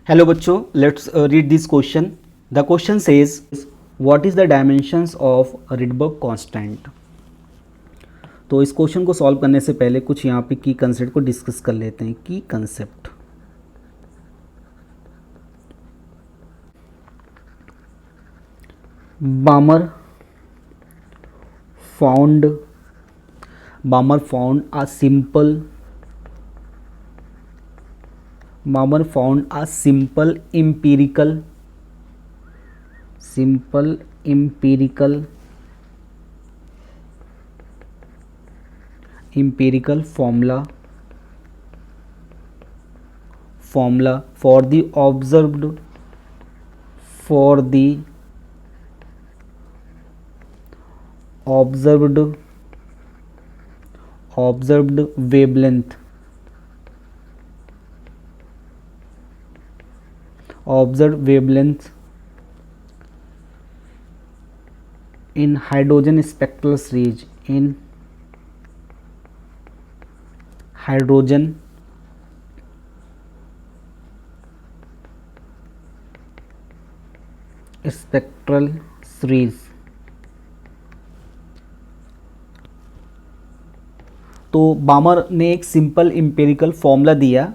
Hello बच्चों, let's read this question. The question says what is the dimensions of Rydberg constant. तो इस question को solve करने से पहले कुछ यहाँ पे की कंसेप्ट को डिस्कस कर लेते हैं. की concept, बामर found a simple empirical formula for the observed wavelength in hydrogen spectral series तो बामर ने एक सिंपल इम्पेरिकल फॉर्मूला दिया.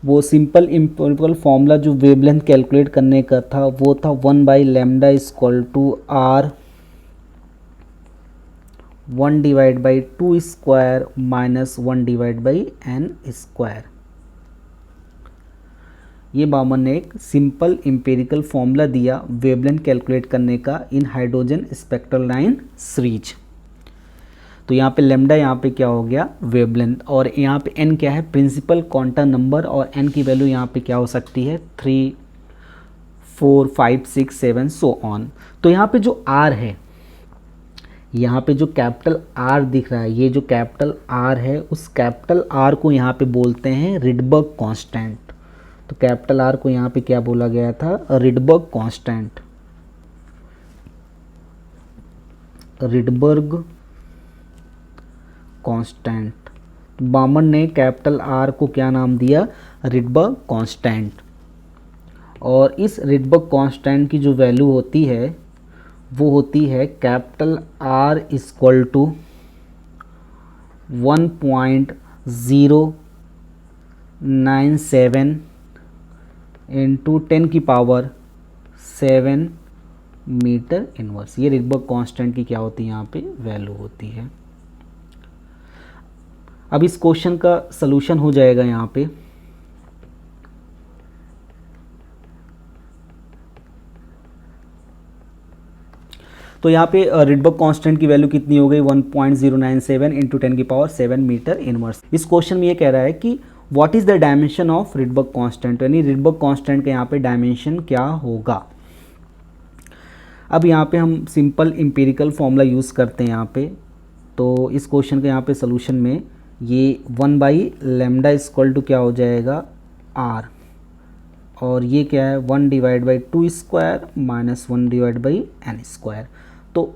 वो सिंपल इम्पेरिकल फॉर्मूला जो वेवलेंथ कैलकुलेट करने का था वो था 1/λ equal to r 1/2 square minus 1/n square. ये बामर ने एक सिंपल इम्पेरिकल फॉर्मूला दिया वेवलेंथ कैलकुलेट करने का in hydrogen spectral line series. तो यहाँ पे लेमडा यहाँ पे क्या हो गया, वेवलेंथ, और यहाँ पे n क्या है, प्रिंसिपल क्वांटम नंबर, और n की वैल्यू यहाँ पे क्या हो सकती है, 3, 4, 5, 6, 7 सो ऑन. तो यहाँ पे जो r है, यहाँ पे जो कैपिटल R दिख रहा है, ये जो कैपिटल R है उस कैपिटल R को यहाँ पे बोलते हैं रिडबर्ग कांस्टेंट. तो कैपिटल R को यहाँ पे क्या बोला गया था, Rydberg constant. Rydberg constant. Balmer ने कैपिटल R को क्या नाम दिया, रिडबर्ग कांस्टेंट. और इस रिडबर्ग कांस्टेंट की जो वैल्यू होती है वो होती है capital R equal to 1.097 into 10⁻7 metre inverse. ये रिडबर्ग कांस्टेंट की क्या होती है, यहाँ पे वैल्यू होती है. अब इस क्वेश्चन का सलूशन हो जाएगा यहाँ पे. तो यहाँ पे रिडबर्ग कांस्टेंट की वैल्यू कितनी हो गई, 1.097 इंटू 10⁻7 मीटर इनवर्स. इस क्वेश्चन में ये कह रहा है कि what is the dimension of Rydberg constant, यानी रिडबर्ग कांस्टेंट का यहाँ पे डायमेंशन क्या होगा. अब यहाँ पे हम सिंपल इम्पेरिकल फॉर्मूला यूज़ करते हैं यहाँ पे. तो इस क्वेश्चन के यहाँ पे सोल्यूशन में ये 1/λ इक्वल टू क्या हो जाएगा, r, और ये क्या है 1/2 स्क्वायर माइनस 1/n स्क्वायर. तो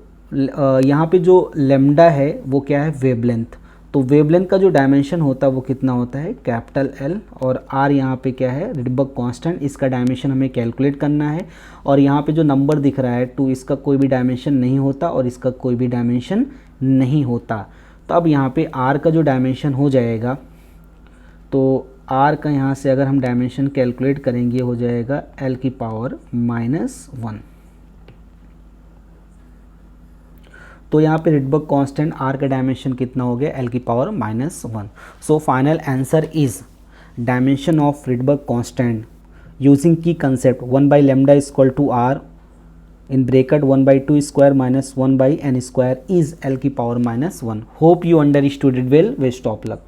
यहाँ पे जो लेमडा है वो क्या है, वेवलेंथ. तो वेवलेंथ का जो डायमेंशन होता है वो कितना होता है, कैपिटल L, और r यहाँ पे क्या है, रिडबर्ग कांस्टेंट. इसका डायमेंशन हमें कैलकुलेट करना है. और यहाँ पे जो नंबर दिख रहा है 2, इसका कोई भी डायमेंशन नहीं होता और इसका कोई भी डायमेंशन नहीं होता. तो अब यहाँ पे r का जो डायमेंशन हो जाएगा, तो r का यहाँ से अगर हम डायमेंशन कैलकुलेट करेंगे हो जाएगा L⁻⁻1. तो यहाँ पे रिडबर्ग कांस्टेंट r का डायमेंशन कितना हो गया, L⁻⁻1. So final answer is dimension of Rydberg constant using की concept 1/λ equal to r in bracket 1/2 square minus 1/n square is L⁻⁻1. Hope you understood it well. Best of luck.